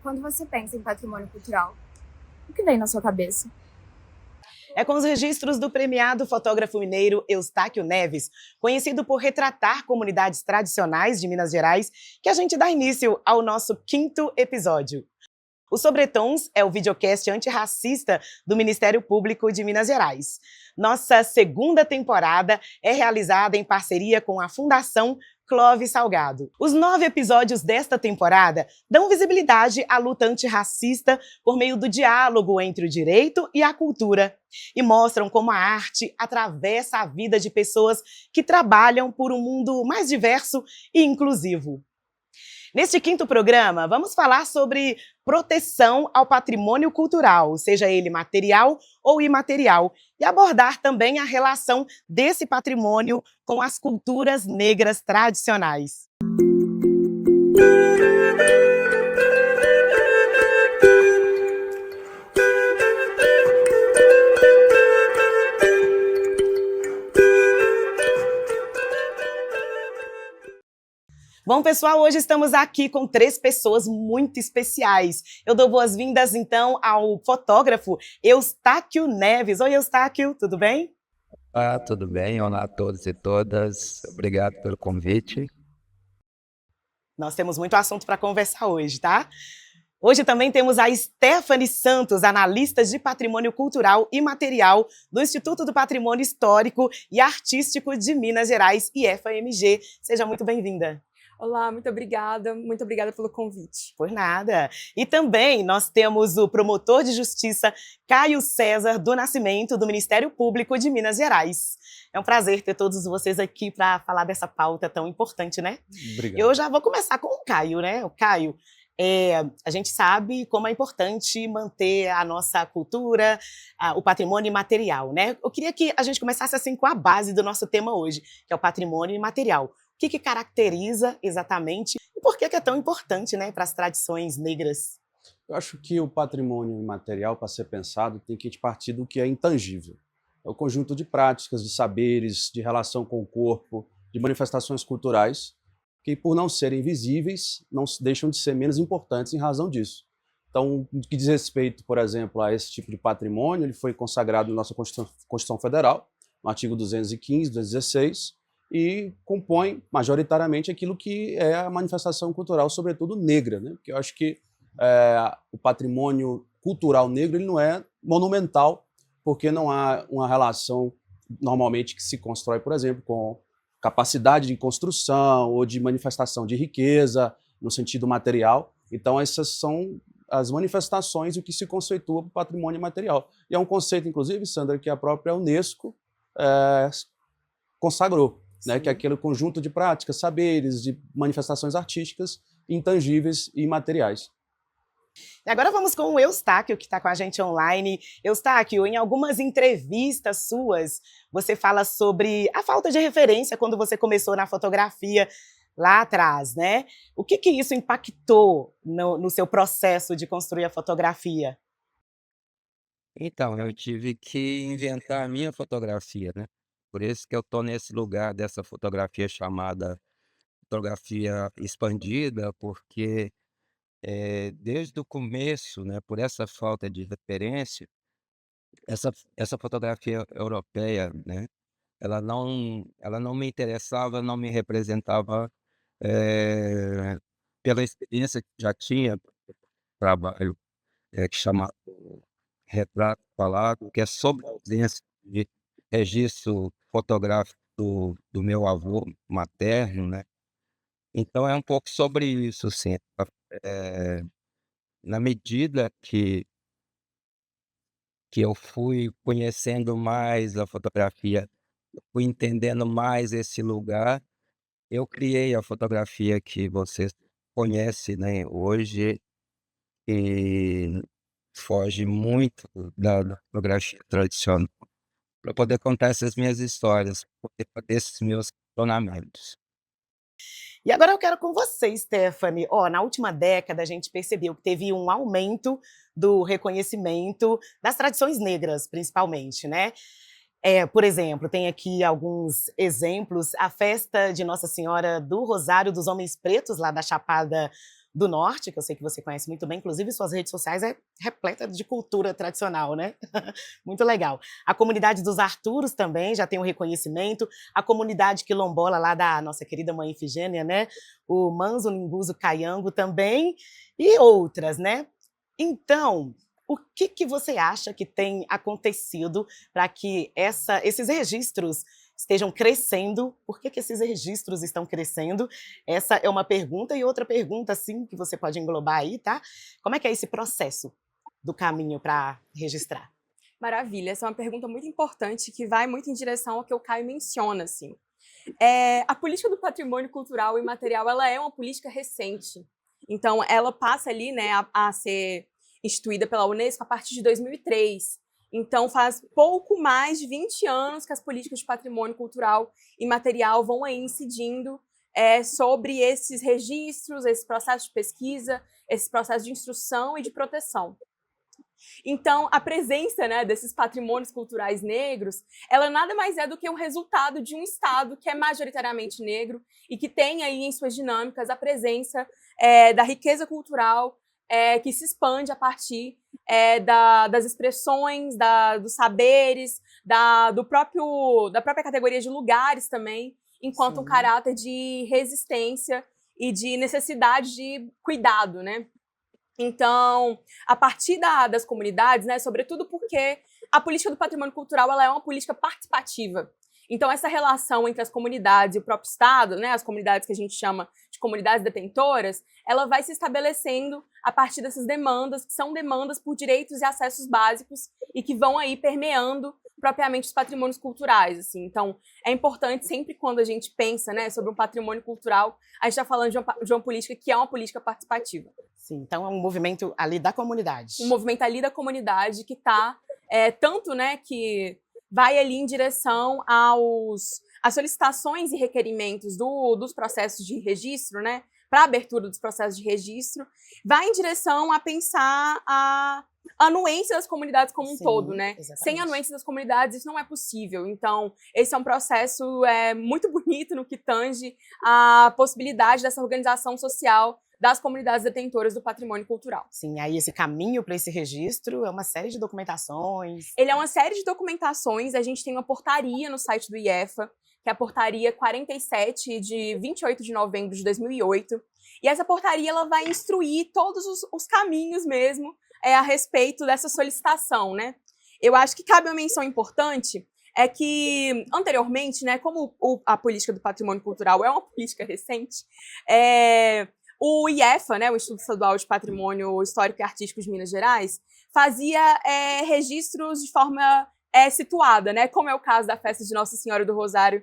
Quando você pensa em patrimônio cultural, o que vem na sua cabeça? É com os registros do premiado fotógrafo mineiro Eustáquio Neves, conhecido por retratar comunidades tradicionais de Minas Gerais, que a gente dá início ao nosso 5º episódio. O Sobretons é o videocast antirracista do Ministério Público de Minas Gerais. Nossa 2ª temporada é realizada em parceria com a Fundação Clóvis Salgado. Os 9 episódios desta temporada dão visibilidade à luta antirracista por meio do diálogo entre o direito e a cultura e mostram como a arte atravessa a vida de pessoas que trabalham por um mundo mais diverso e inclusivo. Neste 5º programa, vamos falar sobre proteção ao patrimônio cultural, seja ele material ou imaterial, e abordar também a relação desse patrimônio com as culturas negras tradicionais. Bom, pessoal, hoje estamos aqui com 3 pessoas muito especiais. Eu dou boas-vindas, então, ao fotógrafo Eustáquio Neves. Oi, Eustáquio, tudo bem? Olá, tudo bem? Olá a todos e todas. Obrigado pelo convite. Nós temos muito assunto para conversar hoje, tá? Hoje também temos a Stephanie Santos, analista de patrimônio cultural e material do Instituto do Patrimônio Histórico e Artístico de Minas Gerais, IFAMG. Seja muito bem-vinda. Olá, muito obrigada pelo convite. Por nada. E também nós temos o promotor de justiça Caio César do Nascimento, do Ministério Público de Minas Gerais. É um prazer ter todos vocês aqui para falar dessa pauta tão importante, né? Obrigado. Eu já vou começar com o Caio, né? O Caio, a gente sabe como é importante manter a nossa cultura, o patrimônio imaterial, né? Eu queria que a gente começasse assim com a base do nosso tema hoje, que é o patrimônio imaterial. O que caracteriza exatamente e por que é tão importante, né, para as tradições negras? Eu acho que o patrimônio imaterial, para ser pensado, tem que partir do que é intangível. É o conjunto de práticas, de saberes, de relação com o corpo, de manifestações culturais, que por não serem visíveis, não deixam de ser menos importantes em razão disso. Então, no que diz respeito, por exemplo, a esse tipo de patrimônio, ele foi consagrado na nossa Constituição Federal, no artigo 215, 216, e compõe majoritariamente aquilo que é a manifestação cultural, sobretudo negra, né? Porque eu acho que o patrimônio cultural negro ele não é monumental, porque não há uma relação normalmente que se constrói, por exemplo, com capacidade de construção ou de manifestação de riqueza no sentido material. Então essas são as manifestações do que se conceitua para o patrimônio material. E é um conceito, inclusive, Sandra, que a própria Unesco consagrou, né, que é aquele conjunto de práticas, saberes, de manifestações artísticas, intangíveis e imateriais. E agora vamos com o Eustáquio, que está com a gente online. Eustáquio, em algumas entrevistas suas, você fala sobre a falta de referência quando você começou na fotografia lá atrás, né? O que isso impactou no seu processo de construir a fotografia? Então, eu tive que inventar a minha fotografia, né? Por isso que eu estou nesse lugar dessa fotografia chamada fotografia expandida, porque desde o começo, né, por essa falta de referência, essa fotografia europeia, né, ela não me interessava, não me representava eh, pela experiência que já tinha, trabalho que chama Retrato Falado, que é sobre a ausência de registro fotográfico do meu avô materno, né. Então é um pouco sobre isso, assim, eh, na medida que eu fui conhecendo mais a fotografia, fui entendendo mais esse lugar, eu criei a fotografia que você conhece, né, hoje, e foge muito da fotografia tradicional, para poder contar essas minhas histórias, poder fazer esses meus questionamentos. E agora eu quero com você, Stephanie. Na última década a gente percebeu que teve um aumento do reconhecimento das tradições negras, principalmente, né? Por exemplo, tem aqui alguns exemplos. A festa de Nossa Senhora do Rosário dos Homens Pretos, lá da Chapada do Norte, que eu sei que você conhece muito bem, inclusive suas redes sociais é repleta de cultura tradicional, né? Muito legal. A comunidade dos Arturos também já tem um reconhecimento, a comunidade quilombola lá da nossa querida mãe Ifigênia, né? O Manzo, Linguzo, Caiango também, e outras, né? Então, o que você acha que tem acontecido para que esses registros estejam crescendo? Por que esses registros estão crescendo? Essa é uma pergunta. E outra pergunta, assim, que você pode englobar aí, tá? Como é que é esse processo do caminho para registrar? Maravilha, essa é uma pergunta muito importante que vai muito em direção ao que o Caio menciona, assim. A política do patrimônio cultural e imaterial, ela é uma política recente. Então, ela passa ali, né, a ser instituída pela Unesco a partir de 2003. Então, faz pouco mais de 20 anos que as políticas de patrimônio cultural e imaterial vão aí incidindo sobre esses registros, esse processo de pesquisa, esse processo de instrução e de proteção. Então, a presença, né, desses patrimônios culturais negros, ela nada mais é do que um resultado de um Estado que é majoritariamente negro e que tem aí em suas dinâmicas a presença da riqueza cultural que se expande a partir das expressões, dos saberes, da própria categoria de lugares também, enquanto um caráter de resistência e de necessidade de cuidado, né? Então, a partir das comunidades, né, sobretudo porque a política do patrimônio cultural ela é uma política participativa. Então, essa relação entre as comunidades e o próprio Estado, né, as comunidades que a gente chama de comunidades detentoras, ela vai se estabelecendo a partir dessas demandas, que são demandas por direitos e acessos básicos e que vão aí permeando propriamente os patrimônios culturais, assim. Então, é importante sempre quando a gente pensa, né, sobre um patrimônio cultural, a gente está falando de uma política que é uma política participativa. Sim, então é um movimento ali da comunidade. Um movimento ali da comunidade que está, tanto, né, que vai ali em direção às solicitações e requerimentos dos processos de registro, né, para a abertura dos processos de registro, vai em direção a pensar a anuência das comunidades como um todo, né? Exatamente. Sem anuência das comunidades isso não é possível. Então, esse é um processo muito bonito no que tange a possibilidade dessa organização social das comunidades detentoras do patrimônio cultural. Sim, aí esse caminho para esse registro é uma série de documentações. Ele é uma série de documentações, a gente tem uma portaria no site do IEFA, que é a portaria 47 de 28 de novembro de 2008, e essa portaria ela vai instruir todos os caminhos mesmo a respeito dessa solicitação, né? Eu acho que cabe uma menção importante, é que anteriormente, né, como a política do patrimônio cultural é uma política recente, o IEFA, né, o Instituto Estadual de Patrimônio Histórico e Artístico de Minas Gerais, fazia registros de forma situada, né, como é o caso da festa de Nossa Senhora do Rosário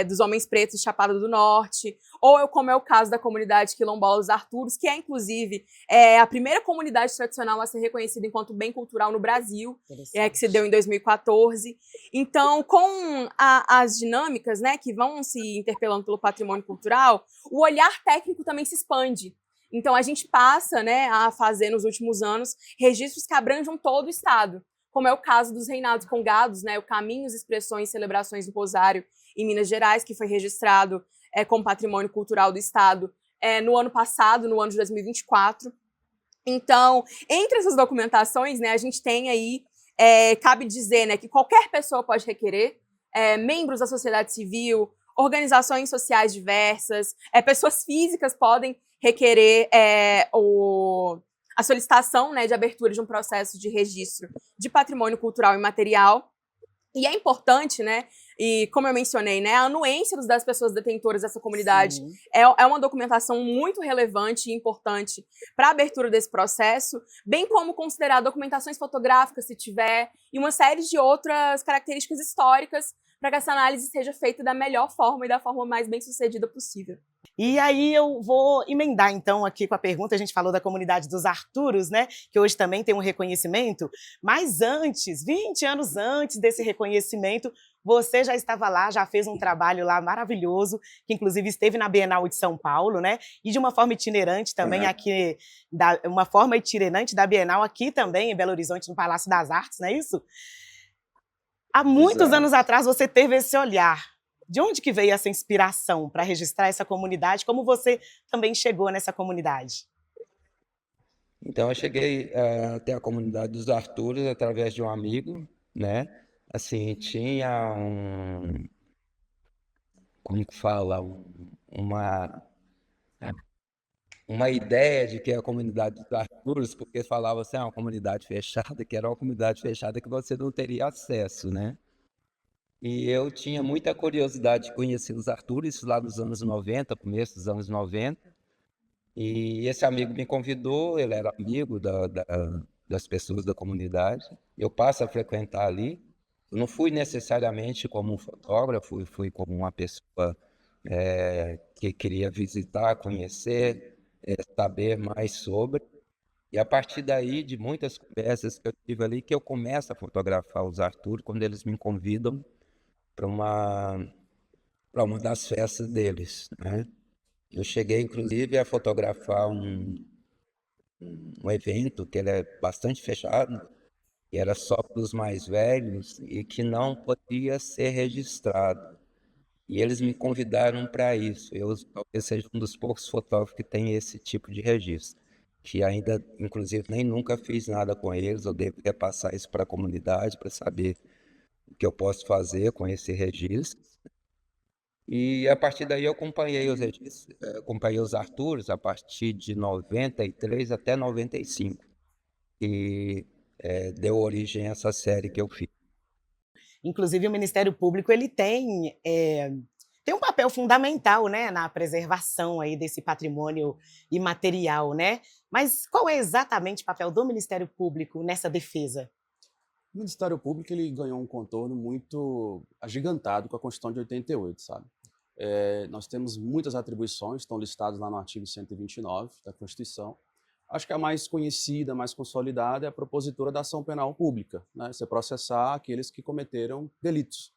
dos Homens Pretos de Chapada do Norte, ou como é o caso da comunidade quilombola dos Arturos, que é, inclusive, a primeira comunidade tradicional a ser reconhecida enquanto bem cultural no Brasil, que se deu em 2014. Então, com as dinâmicas, né, que vão se interpelando pelo patrimônio cultural, o olhar técnico também se expande. Então, a gente passa, né, a fazer, nos últimos anos, registros que abranjam todo o Estado, como é o caso dos reinados congados, né, o Caminhos, Expressões e Celebrações do Rosário, em Minas Gerais, que foi registrado como patrimônio cultural do Estado no ano passado, no ano de 2024. Então, entre essas documentações, né, a gente tem aí, cabe dizer, né, que qualquer pessoa pode requerer, membros da sociedade civil, organizações sociais diversas, pessoas físicas podem requerer a solicitação, né, de abertura de um processo de registro de patrimônio cultural e imaterial. E é importante, né, e como eu mencionei, né, a anuência das pessoas detentoras dessa comunidade é uma documentação muito relevante e importante para a abertura desse processo, bem como considerar documentações fotográficas, se tiver, e uma série de outras características históricas para que essa análise seja feita da melhor forma e da forma mais bem-sucedida possível. E aí eu vou emendar, então, aqui com a pergunta, a gente falou da comunidade dos Arturos, né, que hoje também tem um reconhecimento, mas antes, 20 anos antes desse reconhecimento, você já estava lá, já fez um trabalho lá maravilhoso, que inclusive esteve na Bienal de São Paulo, né, e de uma forma itinerante também aqui, uma forma itinerante da Bienal aqui também, em Belo Horizonte, no Palácio das Artes, não é isso? Há muitos anos atrás você teve esse olhar De onde que veio essa inspiração para registrar essa comunidade? Como você também chegou nessa comunidade? Então eu cheguei até a comunidade dos Arturos através de um amigo, né? Assim, tinha como que fala, uma ideia de que é a comunidade dos Arturos, porque falava assim, uma comunidade fechada, que era uma comunidade fechada que você não teria acesso, né? E eu tinha muita curiosidade de conhecer os Arturos, isso lá nos anos 90, começo dos anos 90. E esse amigo me convidou, ele era amigo das pessoas da comunidade. Eu passo a frequentar ali. Eu não fui necessariamente como um fotógrafo, fui como uma pessoa que queria visitar, conhecer, saber mais sobre. E a partir daí, de muitas conversas que eu tive ali, que eu começo a fotografar os Arthur quando eles me convidam para uma das festas deles, né? Eu cheguei, inclusive, a fotografar um evento que ele é bastante fechado, que era só para os mais velhos e que não podia ser registrado. E eles me convidaram para isso. Eu talvez seja um dos poucos fotógrafos que tem esse tipo de registro, que ainda, inclusive, nem nunca fiz nada com eles. Eu deveria passar isso para a comunidade para saber o que eu posso fazer com esse registro. E a partir daí eu acompanhei os registros, acompanhei os Arturos a partir de 93 até 95, e deu origem a essa série que eu fiz. Inclusive, o Ministério Público ele tem um papel fundamental, né, na preservação aí desse patrimônio imaterial, né? Mas qual é exatamente o papel do Ministério Público nessa defesa? O Ministério Público ele ganhou um contorno muito agigantado com a Constituição de 88, sabe? Nós temos muitas atribuições, estão listadas lá no artigo 129 da Constituição. Acho que a mais conhecida, mais consolidada é a propositura da ação penal pública, né? Você processar aqueles que cometeram delitos.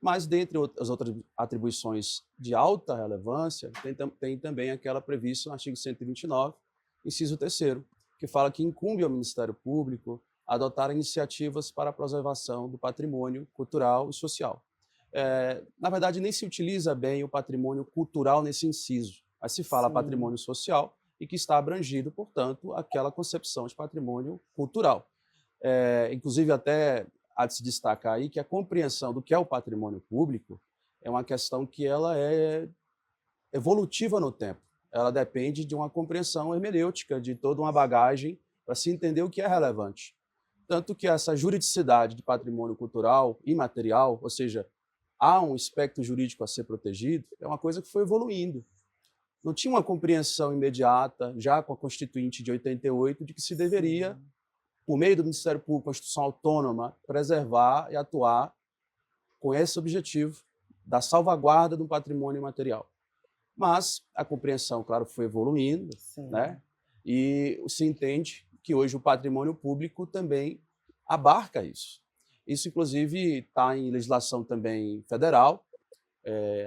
Mas, dentre as outras atribuições de alta relevância, tem também aquela prevista no artigo 129, inciso 3º, que fala que incumbe ao Ministério Público adotar iniciativas para a preservação do patrimônio cultural e social. Na verdade, nem se utiliza bem o patrimônio cultural nesse inciso, mas se fala patrimônio social e que está abrangido, portanto, aquela concepção de patrimônio cultural. Inclusive, até há de se destacar aí que a compreensão do que é o patrimônio público é uma questão que ela é evolutiva no tempo. Ela depende de uma compreensão hermenêutica, de toda uma bagagem para se entender o que é relevante. Tanto que essa juridicidade de patrimônio cultural imaterial, ou seja, há um espectro jurídico a ser protegido, é uma coisa que foi evoluindo. Não tinha uma compreensão imediata, já com a Constituinte de 88, de que se deveria, por meio do Ministério Público, Constituição Autônoma, preservar e atuar com esse objetivo da salvaguarda do patrimônio imaterial. Mas a compreensão, claro, foi evoluindo, né? E se entende que hoje o patrimônio público também abarca isso. Isso, inclusive, está em legislação também federal,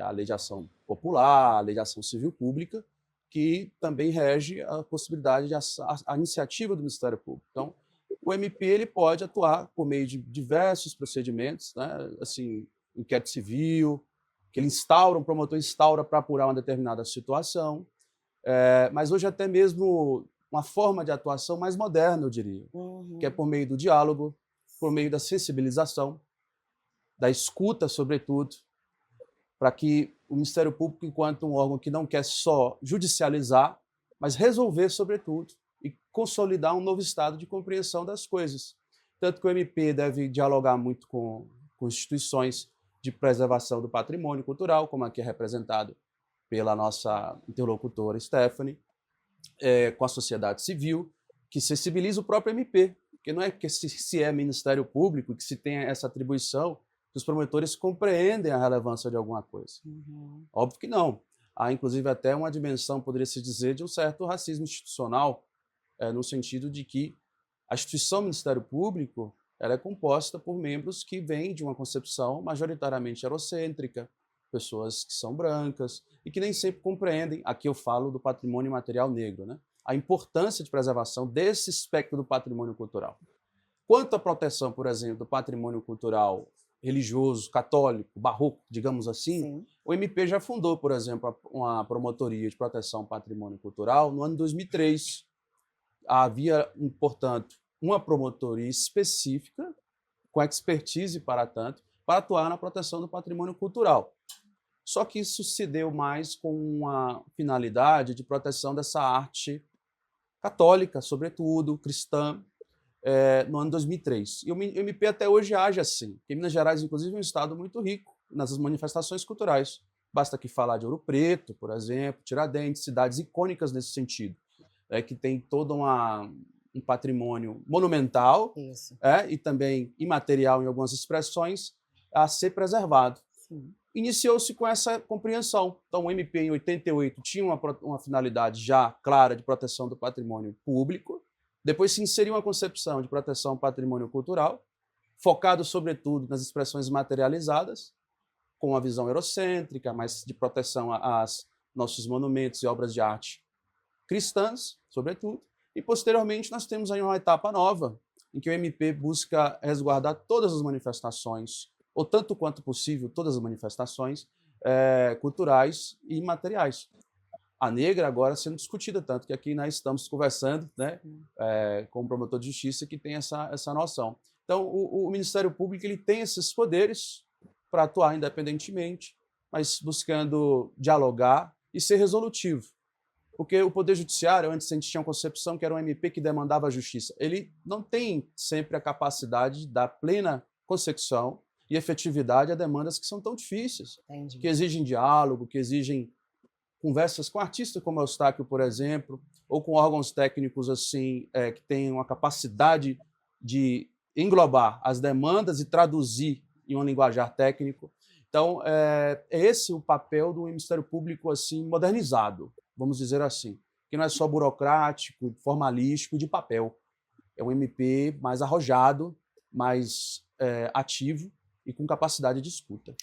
a lei de ação popular, a lei de ação civil pública, que também rege a possibilidade de a iniciativa do Ministério Público. Então, o MP ele pode atuar por meio de diversos procedimentos, né? Assim, inquérito civil, que ele instaura, um promotor instaura para apurar uma determinada situação, mas hoje até mesmo uma forma de atuação mais moderna, eu diria, que é por meio do diálogo, por meio da sensibilização, da escuta, sobretudo, para que o Ministério Público, enquanto um órgão que não quer só judicializar, mas resolver, sobretudo, e consolidar um novo estado de compreensão das coisas. Tanto que o MP deve dialogar muito com instituições de preservação do patrimônio cultural, como aqui é representado pela nossa interlocutora Stephanie, com a sociedade civil, que sensibiliza o próprio MP, porque não é que se é Ministério Público, que se tem essa atribuição, que os promotores compreendem a relevância de alguma coisa. Óbvio que não. Há, inclusive, até uma dimensão, poderia se dizer, de um certo racismo institucional, no sentido de que a instituição Ministério Público ela é composta por membros que vêm de uma concepção majoritariamente eurocêntrica, pessoas que são brancas e que nem sempre compreendem, aqui eu falo do patrimônio material negro, né? A importância de preservação desse espectro do patrimônio cultural. Quanto à proteção, por exemplo, do patrimônio cultural religioso, católico, barroco, digamos assim, Sim. o MP já fundou, por exemplo, uma promotoria de proteção ao patrimônio cultural no ano de 2003. Havia, portanto, uma promotoria específica, com expertise para tanto, para atuar na proteção do patrimônio cultural. Só que isso se deu mais com uma finalidade de proteção dessa arte católica, sobretudo, cristã, no ano 2003. E o MP até hoje age assim, porque Minas Gerais, inclusive, é um estado muito rico nas manifestações culturais. Basta aqui falar de Ouro Preto, por exemplo, Tiradentes, cidades icônicas nesse sentido, que tem todo um patrimônio monumental Isso. e também imaterial em algumas expressões a ser preservado. Sim. Iniciou-se com essa compreensão. Então, o MP, em 88, tinha uma finalidade já clara de proteção do patrimônio público. Depois se inseriu uma concepção de proteção ao patrimônio cultural, focado, sobretudo, nas expressões materializadas, com uma visão eurocêntrica, mas de proteção aos nossos monumentos e obras de arte cristãs, sobretudo. E, posteriormente, nós temos aí uma etapa nova, em que o MP busca resguardar todas as manifestações, ou tanto quanto possível, todas as manifestações culturais e imateriais. A negra agora sendo discutida, tanto que aqui nós estamos conversando, né, com o promotor de justiça que tem essa noção. Então, o Ministério Público ele tem esses poderes para atuar independentemente, mas buscando dialogar e ser resolutivo. Porque o Poder Judiciário, antes a gente tinha uma concepção que era um MP que demandava a justiça. Ele não tem sempre a capacidade de dar plena consecução e efetividade a demandas que são tão difíceis, Entendi. que exigem diálogo, que exigem conversas com artistas como Eustáquio, por exemplo, ou com órgãos técnicos assim que têm uma capacidade de englobar as demandas e traduzir em um linguajar técnico. Então, é esse o papel do Ministério Público assim modernizado, vamos dizer assim, que não é só burocrático, formalístico, de papel. É um MP mais arrojado, mais ativo e com capacidade de escuta.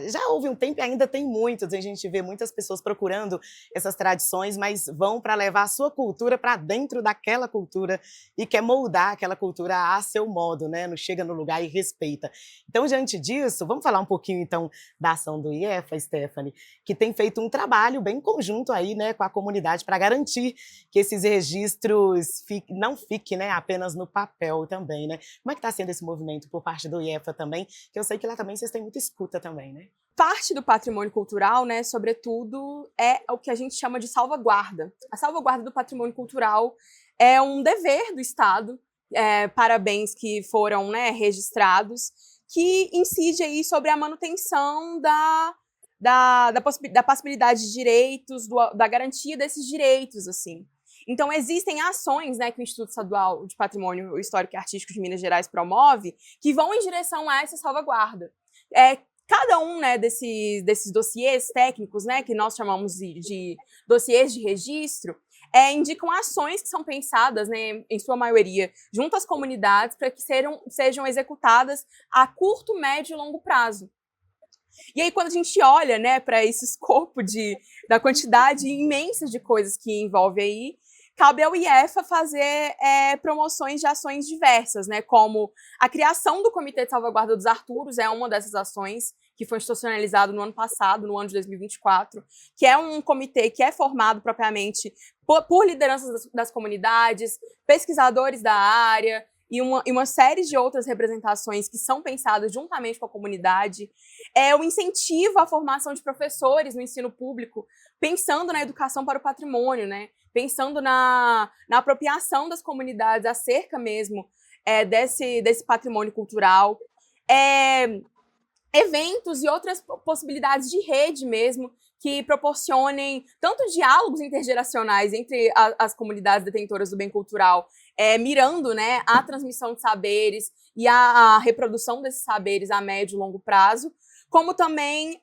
Já houve um tempo e ainda tem muitos, a gente vê muitas pessoas procurando essas tradições, mas vão para levar a sua cultura para dentro daquela cultura e quer moldar aquela cultura a seu modo, né? Não chega no lugar e respeita. Então, diante disso, vamos falar um pouquinho então da ação do IEFA, Stephanie, que tem feito um trabalho bem conjunto aí, né, com a comunidade para garantir que esses registros não fiquem, né, apenas no papel também, né? Como é que está sendo esse movimento por parte do IEFA também? Que eu sei que lá também vocês têm muita escuta também, né? Parte do patrimônio cultural, né, sobretudo, é o que a gente chama de salvaguarda. A salvaguarda do patrimônio cultural é um dever do Estado para bens que foram, né, registrados, que incide aí sobre a manutenção da possibilidade de direitos, da garantia desses direitos, assim. Então, existem ações, né, que o Instituto Estadual de Patrimônio Histórico e Artístico de Minas Gerais promove, que vão em direção a essa salvaguarda. Cada um, né, desses dossiês técnicos, né, que nós chamamos de dossiês de registro, indicam ações que são pensadas, né, em sua maioria, junto às comunidades, para que sejam executadas a curto, médio e longo prazo. E aí, quando a gente olha, né, para esse escopo da quantidade imensa de coisas que envolve aí, cabe ao IEFA fazer promoções de ações diversas, né, como a criação do Comitê de Salvaguarda dos Arturos é uma dessas ações que foi institucionalizado no ano passado, no ano de 2024, que é um comitê que é formado propriamente por lideranças das comunidades, pesquisadores da área e uma série de outras representações que são pensadas juntamente com a comunidade. É o incentivo à formação de professores no ensino público, pensando na educação para o patrimônio, né? Pensando na apropriação das comunidades acerca mesmo desse patrimônio cultural. Eventos e outras possibilidades de rede mesmo, que proporcionem tanto diálogos intergeracionais entre as comunidades detentoras do bem cultural, mirando, né, a transmissão de saberes e a reprodução desses saberes a médio e longo prazo, como também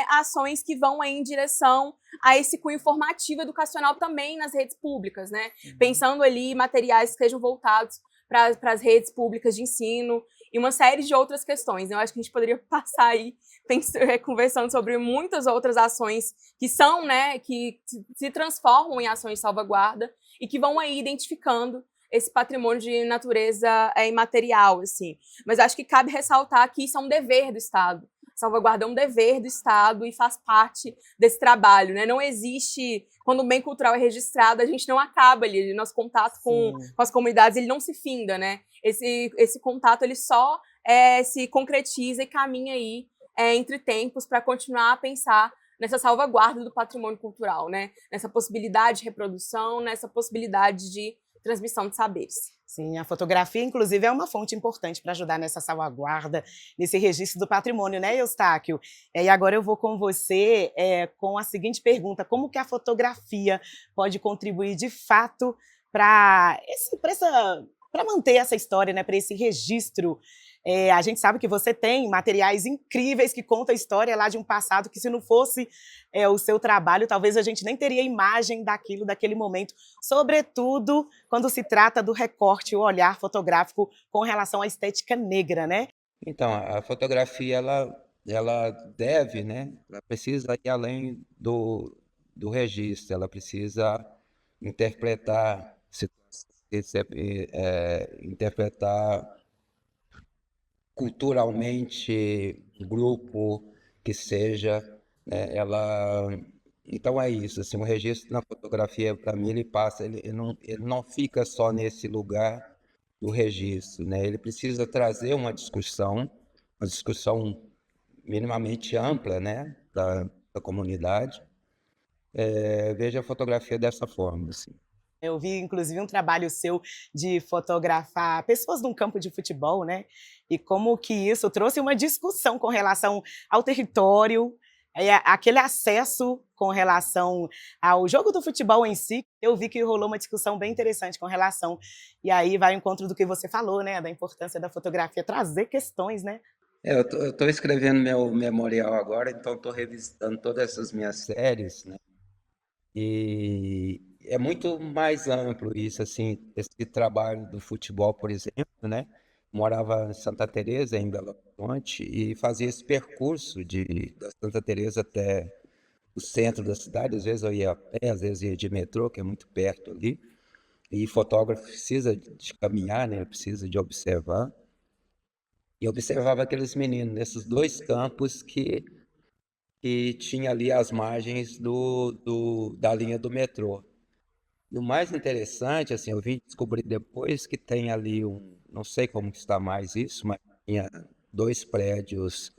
ações que vão aí em direção a esse cunho formativo educacional também nas redes públicas, né? Pensando ali materiais que sejam voltados para as redes públicas de ensino e uma série de outras questões. Eu acho que a gente poderia passar aí conversando sobre muitas outras ações que são, né, que se transformam em ações de salvaguarda e que vão aí identificando esse patrimônio de natureza imaterial, assim. Mas acho que cabe ressaltar que isso é um dever do Estado. Salvaguarda é um dever do Estado e faz parte desse trabalho, né? Não existe, quando um bem cultural é registrado, a gente não acaba ali, nosso contato com as comunidades, ele não se finda, né? Esse contato, ele só se concretiza e caminha aí entre tempos para continuar a pensar nessa salvaguarda do patrimônio cultural, né? Nessa possibilidade de reprodução, nessa possibilidade de transmissão de saberes. Sim, a fotografia, inclusive, é uma fonte importante para ajudar nessa salvaguarda, nesse registro do patrimônio, né, Eustáquio? E agora eu vou com você com a seguinte pergunta: como que a fotografia pode contribuir de fato para manter essa história, né, para esse registro? A gente sabe que você tem materiais incríveis que contam a história lá de um passado que, se não fosse o seu trabalho, talvez a gente nem teria imagem daquele momento, sobretudo quando se trata do recorte, o olhar fotográfico com relação à estética negra, né? Então, a fotografia, ela deve, né? Ela precisa ir além do registro, ela precisa interpretar, interpretar culturalmente o grupo que seja, né? Então é isso, assim, o registro na fotografia, para mim, ele não fica só nesse lugar do registro, né? Ele precisa trazer uma discussão minimamente ampla, né, da comunidade. Veja a fotografia dessa forma, assim. Eu vi, inclusive, um trabalho seu de fotografar pessoas num campo de futebol, né? E como que isso trouxe uma discussão com relação ao território, aquele acesso com relação ao jogo do futebol em si. Eu vi que rolou uma discussão bem interessante com relação. E aí vai ao encontro do que você falou, né? Da importância da fotografia trazer questões, né? Eu tô escrevendo meu memorial agora, então estou revisitando todas essas minhas séries, né? E é muito mais amplo isso, assim, esse trabalho do futebol, por exemplo, né? Morava em Santa Teresa, em Belo Horizonte, e fazia esse percurso da Santa Teresa até o centro da cidade. Às vezes eu ia a pé, às vezes ia de metrô, que é muito perto ali. E fotógrafo precisa de caminhar, né? Precisa de observar. E eu observava aqueles meninos nesses dois campos que tinha ali as margens da linha do metrô. E o mais interessante, assim, eu vim descobrir depois que tem ali não sei como que está mais isso, mas tinha dois prédios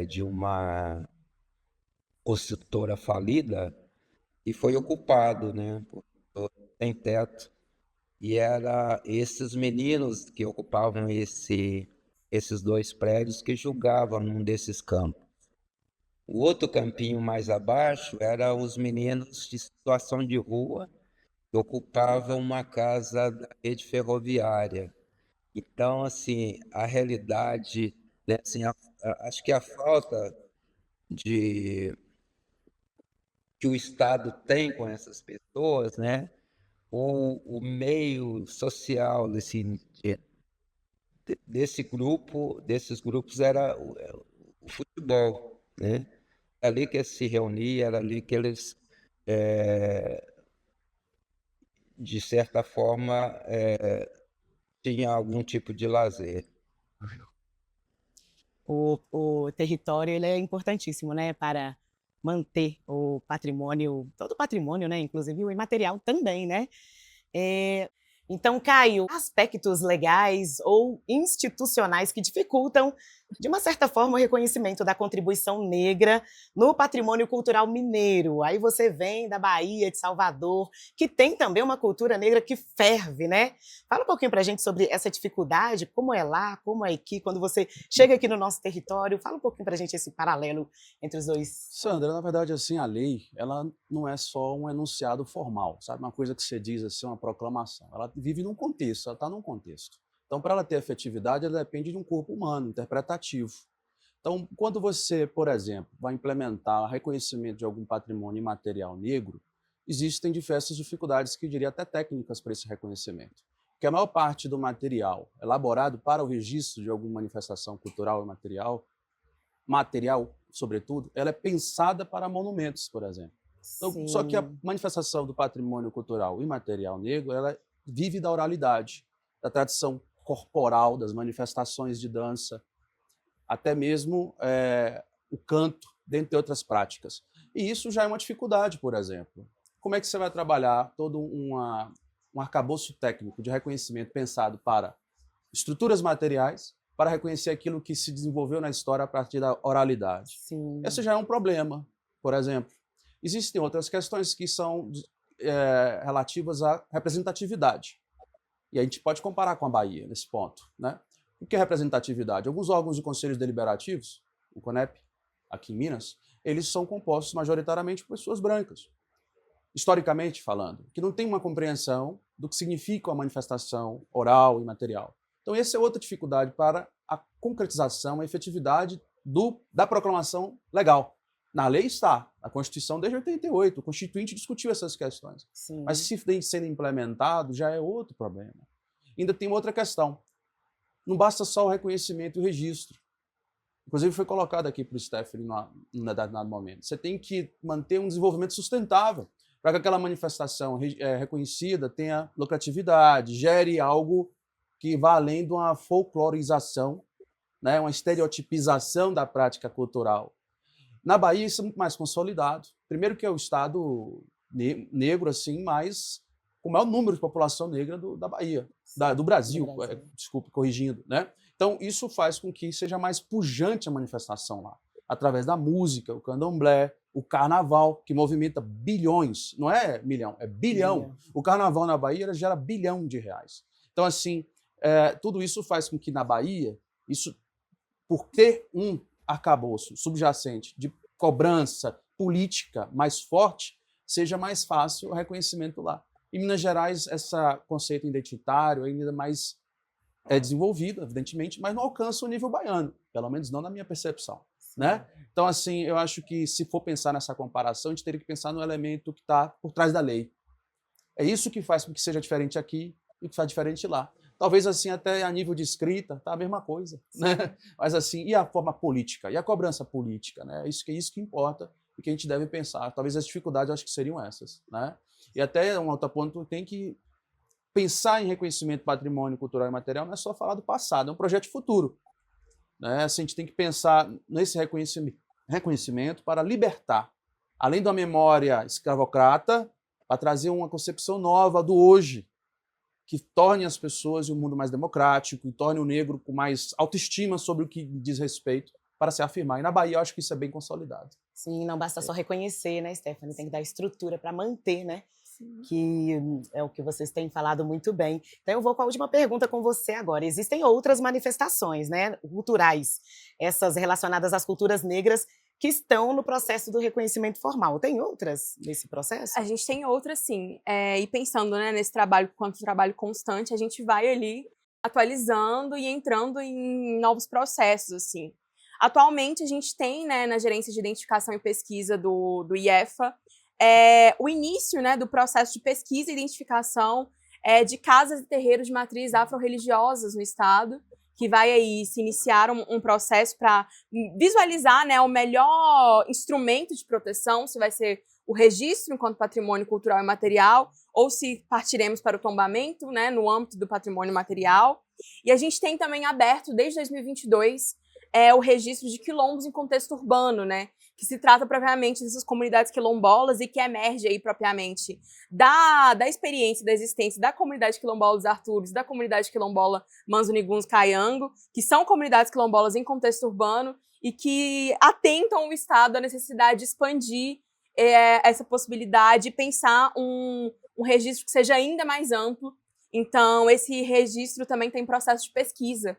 de uma construtora falida e foi ocupado, né, por sem teto. E era esses meninos que ocupavam esses dois prédios que julgavam num desses campos. O outro campinho mais abaixo eram os meninos de situação de rua que ocupavam uma casa da rede ferroviária. Então, assim, a realidade, né, assim, acho que a falta de que o Estado tem com essas pessoas, né, ou o meio social desses grupos era o futebol, né? Era ali que eles se reuniam, era ali que eles, de certa forma, tinham algum tipo de lazer. O território, ele é importantíssimo, né, para manter o patrimônio, todo o patrimônio, né, inclusive o imaterial também, né? Então, Caio, aspectos legais ou institucionais que dificultam, de uma certa forma, o reconhecimento da contribuição negra no patrimônio cultural mineiro. Aí você vem da Bahia, de Salvador, que tem também uma cultura negra que ferve, né? Fala um pouquinho para a gente sobre essa dificuldade, como é lá, como é aqui, quando você chega aqui no nosso território. Fala um pouquinho para a gente esse paralelo entre os dois. Sandra, na verdade, assim, a lei, ela não é só um enunciado formal, sabe? Uma coisa que você diz assim, uma proclamação. Ela vive num contexto, ela está num contexto. Então, para ela ter efetividade, ela depende de um corpo humano, interpretativo. Então, quando você, por exemplo, vai implementar o reconhecimento de algum patrimônio imaterial negro, existem diversas dificuldades, que eu diria até técnicas para esse reconhecimento. Porque a maior parte do material elaborado para o registro de alguma manifestação cultural imaterial, material, sobretudo, ela é pensada para monumentos, por exemplo. Então, só que a manifestação do patrimônio cultural imaterial negro, ela vive da oralidade, da tradição corporal, das manifestações de dança, até mesmo o canto, dentre outras práticas. E isso já é uma dificuldade, por exemplo. Como é que você vai trabalhar todo um arcabouço técnico de reconhecimento pensado para estruturas materiais, para reconhecer aquilo que se desenvolveu na história a partir da oralidade? Sim. Esse já é um problema, por exemplo. Existem outras questões que são relativas à representatividade. E a gente pode comparar com a Bahia nesse ponto, né? O que é representatividade? Alguns órgãos de conselhos deliberativos, o CONEP, aqui em Minas, eles são compostos majoritariamente por pessoas brancas, historicamente falando, que não têm uma compreensão do que significa a manifestação oral e material. Então, essa é outra dificuldade para a concretização, a efetividade da proclamação legal. Na lei está, a Constituição desde 88, o Constituinte discutiu essas questões. Sim. Mas se vem sendo implementado, já é outro problema. Ainda tem outra questão. Não basta só o reconhecimento e o registro. Inclusive foi colocado aqui para o Stephanie num determinado momento. Você tem que manter um desenvolvimento sustentável para que aquela manifestação reconhecida tenha lucratividade, gere algo que vá além de uma folclorização, né, uma estereotipização da prática cultural. Na Bahia isso é muito mais consolidado. Primeiro que é o estado negro, assim, mas com o maior número de população negra da Bahia, do Brasil, desculpe, corrigindo, né? Então isso faz com que seja mais pujante a manifestação lá, através da música, o candomblé, o carnaval, que movimenta bilhões, não é milhão, é bilhão. O carnaval na Bahia gera R$ bilhão. Então, assim, tudo isso faz com que na Bahia, isso, por ter um arcabouço subjacente de cobrança política mais forte, seja mais fácil o reconhecimento lá. Em Minas Gerais, esse conceito identitário é ainda mais desenvolvido, evidentemente, mas não alcança o nível baiano, pelo menos não na minha percepção, né? Então, assim, eu acho que se for pensar nessa comparação, a gente teria que pensar no elemento que está por trás da lei. É isso que faz com que seja diferente aqui e que faz diferente lá. Talvez, assim, até a nível de escrita, tá a mesma coisa, né? Mas, assim, e a forma política? E a cobrança política, né? É isso que importa e que a gente deve pensar. Talvez as dificuldades, eu acho que seriam essas, né? E até um outro ponto, tem que pensar em reconhecimento do patrimônio cultural e material não é só falar do passado, é um projeto de futuro, né? Assim, a gente tem que pensar nesse reconhecimento para libertar, além da memória escravocrata, para trazer uma concepção nova do hoje, que torne as pessoas e o mundo mais democrático, e torne o negro com mais autoestima sobre o que diz respeito para se afirmar. E na Bahia eu acho que isso é bem consolidado. Sim, não basta só reconhecer, né, Stephanie? Tem que dar estrutura para manter, né? Sim. Que é o que vocês têm falado muito bem. Então eu vou com a última pergunta com você agora. Existem outras manifestações, né, culturais, essas relacionadas às culturas negras, que estão no processo do reconhecimento formal. Tem outras nesse processo? A gente tem outras, sim. E pensando, né, nesse trabalho, quanto trabalho constante, a gente vai ali atualizando e entrando em novos processos, assim. Atualmente, a gente tem, né, na Gerência de Identificação e Pesquisa do IEFA, o início, né, do processo de pesquisa e identificação de casas e terreiros de matriz afro-religiosas no Estado, que vai aí se iniciar um processo para visualizar, né, o melhor instrumento de proteção, se vai ser o registro enquanto patrimônio cultural e material, ou se partiremos para o tombamento, né, no âmbito do patrimônio material. E a gente tem também aberto, desde 2022, o registro de quilombos em contexto urbano, né, que se trata propriamente dessas comunidades quilombolas e que emerge aí propriamente da experiência, da existência da comunidade quilombola dos Arturos, da comunidade quilombola Manzo-Niguns Caiango, que são comunidades quilombolas em contexto urbano e que atentam o Estado à necessidade de expandir essa possibilidade e pensar um registro que seja ainda mais amplo. Então, esse registro também tem processo de pesquisa.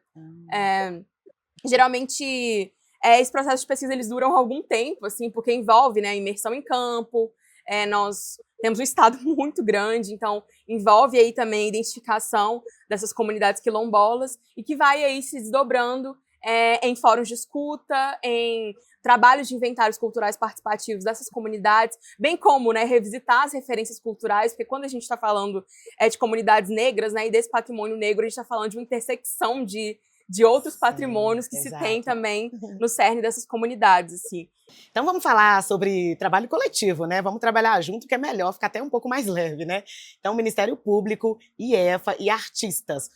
Geralmente, esse processo de pesquisa eles duram algum tempo, assim, porque envolve, né, imersão em campo. Nós temos um estado muito grande, então envolve aí também a identificação dessas comunidades quilombolas e que vai aí se desdobrando em fóruns de escuta, em trabalhos de inventários culturais participativos dessas comunidades, bem como, né, revisitar as referências culturais, porque quando a gente está falando de comunidades negras, né, e desse patrimônio negro, a gente está falando de uma intersecção de de outros Sim, patrimônios que se tem exato. também no cerne dessas comunidades, assim. Então vamos falar sobre trabalho coletivo, né? Vamos trabalhar junto, que é melhor, ficar até um pouco mais leve, né? Então, Ministério Público, IEFA e artistas.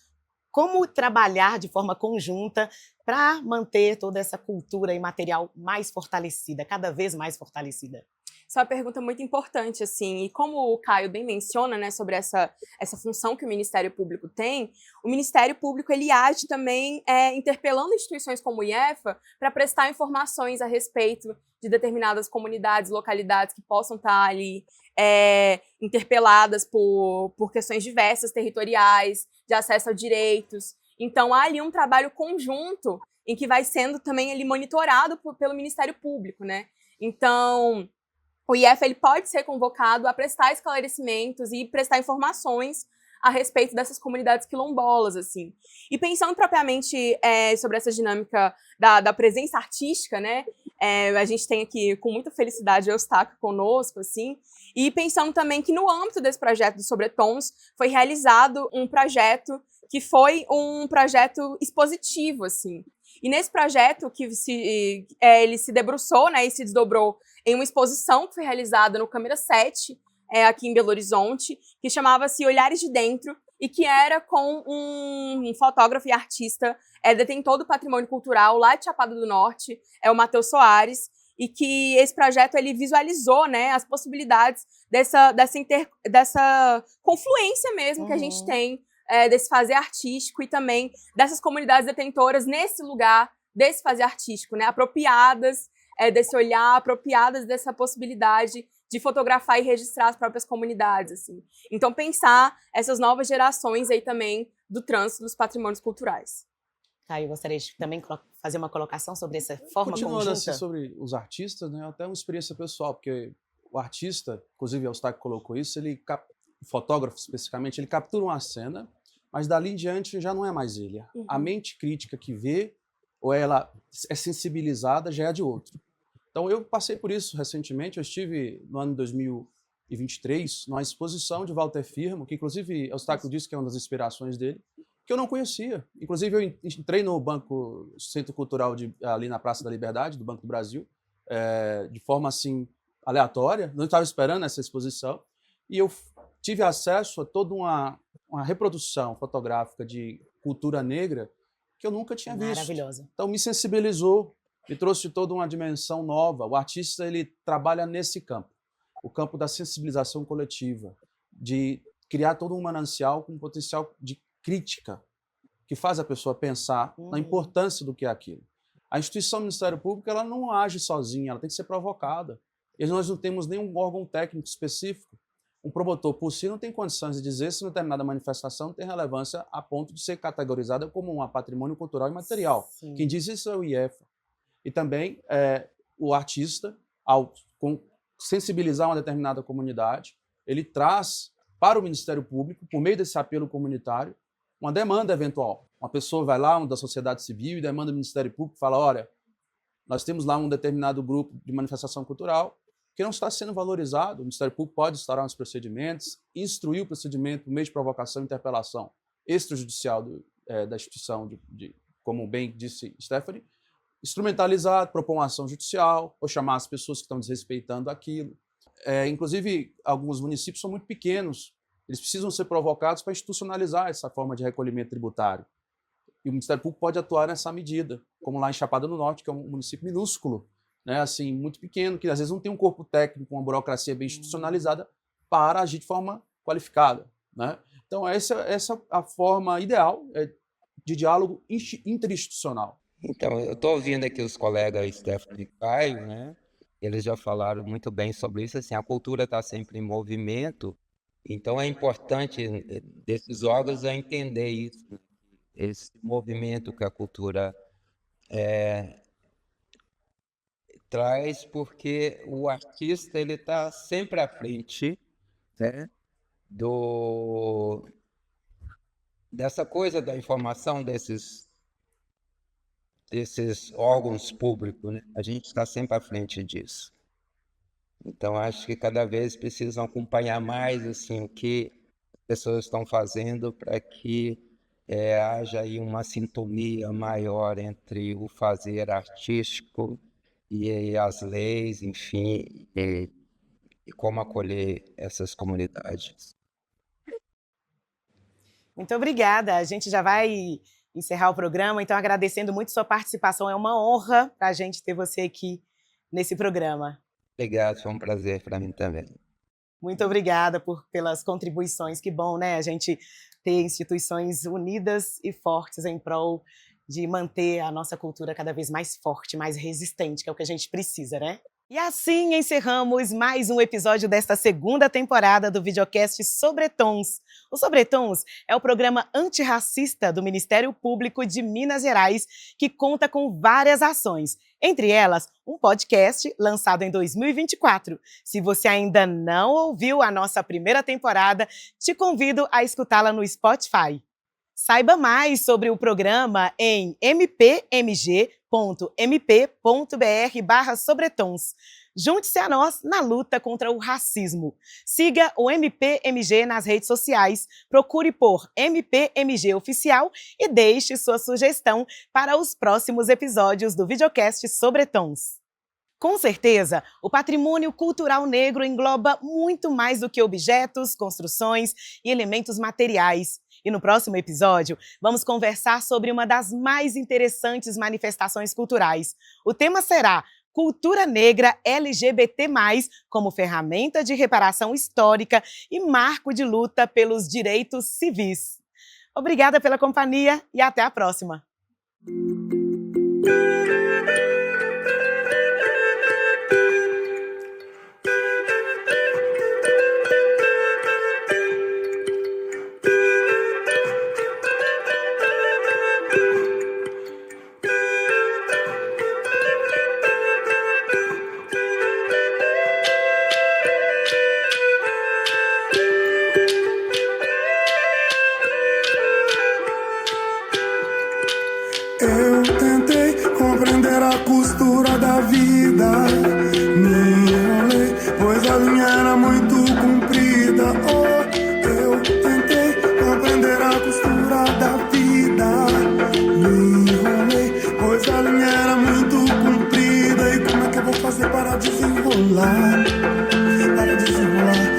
Como trabalhar de forma conjunta para manter toda essa cultura imaterial mais fortalecida, cada vez mais fortalecida? Essa é uma pergunta muito importante, assim, e como o Caio bem menciona, né, sobre essa função que o Ministério Público tem, o Ministério Público, ele age também interpelando instituições como o IEFA para prestar informações a respeito de determinadas comunidades, localidades que possam estar ali interpeladas por questões diversas, territoriais, de acesso a direitos. Então, há ali um trabalho conjunto em que vai sendo também ali monitorado pelo Ministério Público, né? Então, o IEFA ele pode ser convocado a prestar esclarecimentos e prestar informações a respeito dessas comunidades quilombolas, assim. E pensando propriamente sobre essa dinâmica da presença artística, né? A gente tem aqui, com muita felicidade, o Eustáquio conosco, assim, e pensando também que no âmbito desse projeto do Sobretons foi realizado um projeto que foi um projeto expositivo, assim. E nesse projeto que ele se debruçou, né, e se desdobrou em uma exposição que foi realizada no Câmara 7, aqui em Belo Horizonte, que chamava-se Olhares de Dentro, e que era com um fotógrafo e artista detentor do patrimônio cultural lá de Chapada do Norte, o Matheus Soares, e que esse projeto ele visualizou, né, as possibilidades dessa confluência mesmo que a gente tem, desse fazer artístico e também dessas comunidades detentoras nesse lugar desse fazer artístico, né, apropriadas desse olhar, apropriadas dessa possibilidade de fotografar e registrar as próprias comunidades, assim. Então, pensar essas novas gerações aí também do trânsito dos patrimônios culturais. Caio, gostaria de também fazer uma colocação sobre essa forma Continuando assim conjunta? sobre os artistas, né, até uma experiência pessoal, porque o artista, inclusive o Eustáquio colocou isso, o fotógrafo especificamente, ele captura uma cena, mas dali em diante já não é mais ele. A mente crítica que vê, ou ela é sensibilizada, já é de outro. Então eu passei por isso recentemente, eu estive no ano 2023 numa exposição de Walter Firmo, que inclusive Eustáquio disse que é uma das inspirações dele, que eu não conhecia. Inclusive eu entrei no Centro Cultural ali na Praça da Liberdade, do Banco do Brasil, de forma assim aleatória, não estava esperando essa exposição, e eu tive acesso a toda uma reprodução fotográfica de cultura negra que eu nunca tinha visto. Maravilhosa. Então me sensibilizou, me trouxe toda uma dimensão nova. O artista ele trabalha nesse campo, o campo da sensibilização coletiva, de criar todo um manancial com um potencial de crítica, que faz a pessoa pensar na importância do que é aquilo. A instituição do Ministério Público ela não age sozinha, ela tem que ser provocada. E nós não temos nenhum órgão técnico específico. Um promotor por si não tem condições de dizer se uma determinada manifestação tem relevância a ponto de ser categorizada como um patrimônio cultural e material. Sim. Quem diz isso é o IEFA. E também o artista, ao sensibilizar uma determinada comunidade, ele traz para o Ministério Público, por meio desse apelo comunitário, uma demanda eventual. Uma pessoa vai lá, da sociedade civil, e demanda ao Ministério Público, fala, olha, nós temos lá um determinado grupo de manifestação cultural que não está sendo valorizado, o Ministério Público pode instaurar uns procedimentos, instruir o procedimento por meio de provocação e interpelação extrajudicial da instituição, como bem disse Stephanie, instrumentalizar, propor uma ação judicial, ou chamar as pessoas que estão desrespeitando aquilo. Inclusive, alguns municípios são muito pequenos, eles precisam ser provocados para institucionalizar essa forma de recolhimento tributário. E o Ministério Público pode atuar nessa medida, como lá em Chapada do Norte, que é um município minúsculo, né, assim, muito pequeno, que às vezes não tem um corpo técnico, uma burocracia bem institucionalizada para agir de forma qualificada. Né? Então, essa é a forma ideal de diálogo interinstitucional. Então, eu estou ouvindo aqui os colegas Stephanie e Caio, né? Eles já falaram muito bem sobre isso. Assim, a cultura está sempre em movimento, então é importante desses órgãos entender isso, esse movimento que a cultura traz, porque o artista ele está sempre à frente, né, dessa coisa da informação desses órgãos públicos, né? A gente está sempre à frente disso. Então, acho que cada vez precisam acompanhar mais assim, o que as pessoas estão fazendo para que haja aí uma sintonia maior entre o fazer artístico e as leis, enfim, e como acolher essas comunidades. Muito obrigada. A gente já vai encerrar o programa, então agradecendo muito sua participação. É uma honra para a gente ter você aqui nesse programa. Obrigado, foi um prazer para mim também. Muito obrigada pelas contribuições. Que bom, né? A gente ter instituições unidas e fortes em prol de manter a nossa cultura cada vez mais forte, mais resistente, que é o que a gente precisa, né? E assim encerramos mais um episódio desta segunda temporada do videocast Sobretons. O Sobretons é o programa antirracista do Ministério Público de Minas Gerais, que conta com várias ações, entre elas um podcast lançado em 2024. Se você ainda não ouviu a nossa primeira temporada, te convido a escutá-la no Spotify. Saiba mais sobre o programa em mpmg.mp.br/sobretons. Junte-se a nós na luta contra o racismo. Siga o MPMG nas redes sociais, procure por MPMG Oficial e deixe sua sugestão para os próximos episódios do videocast Sobretons. Com certeza, o patrimônio cultural negro engloba muito mais do que objetos, construções e elementos materiais. E no próximo episódio, vamos conversar sobre uma das mais interessantes manifestações culturais. O tema será Cultura Negra LGBT+, como ferramenta de reparação histórica e marco de luta pelos direitos civis. Obrigada pela companhia e até a próxima! Eu tentei compreender a costura da vida. Me enrolei, pois a linha era muito comprida. Oh, eu tentei compreender a costura da vida. Me enrolei, pois a linha era muito comprida. E como é que eu vou fazer para desenrolar? Para desenrolar.